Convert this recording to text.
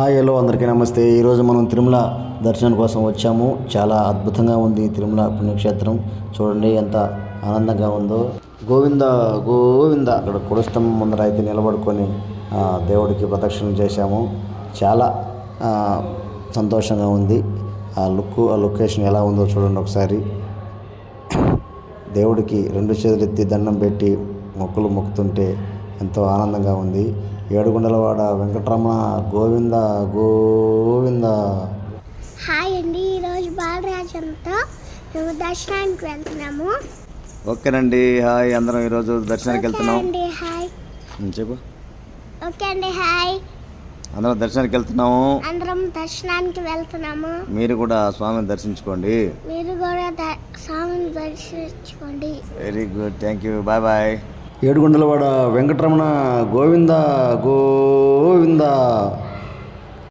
Hi hello అందరికీ నమస్తే. ఈరోజు మనం తిరుమల దర్శనం కోసం వచ్చాము. చాలా అద్భుతంగా ఉంది తిరుమల పుణ్యక్షేత్రం. చూడండి ఎంత ఆనందంగా ఉందో. గోవింద గోవింద. అక్కడ కుడస్తంభం ముందర అయితే నిలబడుకొని దేవుడికి ప్రదక్షిణ చేశాము. చాలా సంతోషంగా ఉంది. ఆ లొకేషన్ ఎలా ఉందో చూడండి ఒకసారి. దేవుడికి రెండు చేతులు ఎత్తి దండం పెట్టి మొక్కులు మొక్కుతుంటే ఎంతో ఆనందంగా ఉంది. ఏడుగుండలవాడ వెంకటరమణ గోవింద గోవింద. హాయ్ అండి, ఈరోజు బాలరాజంతో మేము దర్శనానికి వెళ్తున్నాము. ఓకేనండి, హాయ్. అందరం ఈరోజు దర్శనానికి వెళ్తున్నాం. హాయ్ చెప్పు. ఓకే అండి, హాయ్. అందరం దర్శనానికి వెళ్తున్నాము. అందరం దర్శనానికి వెళ్తున్నాము. మీరు కూడా స్వామిని దర్శించుకోండి. మీరు కూడా స్వామిని దర్శించుకోండి. Very good, thank you, bye bye. ఏడుగుండలవాడ వెంకటరమణ గోవింద గోవింద.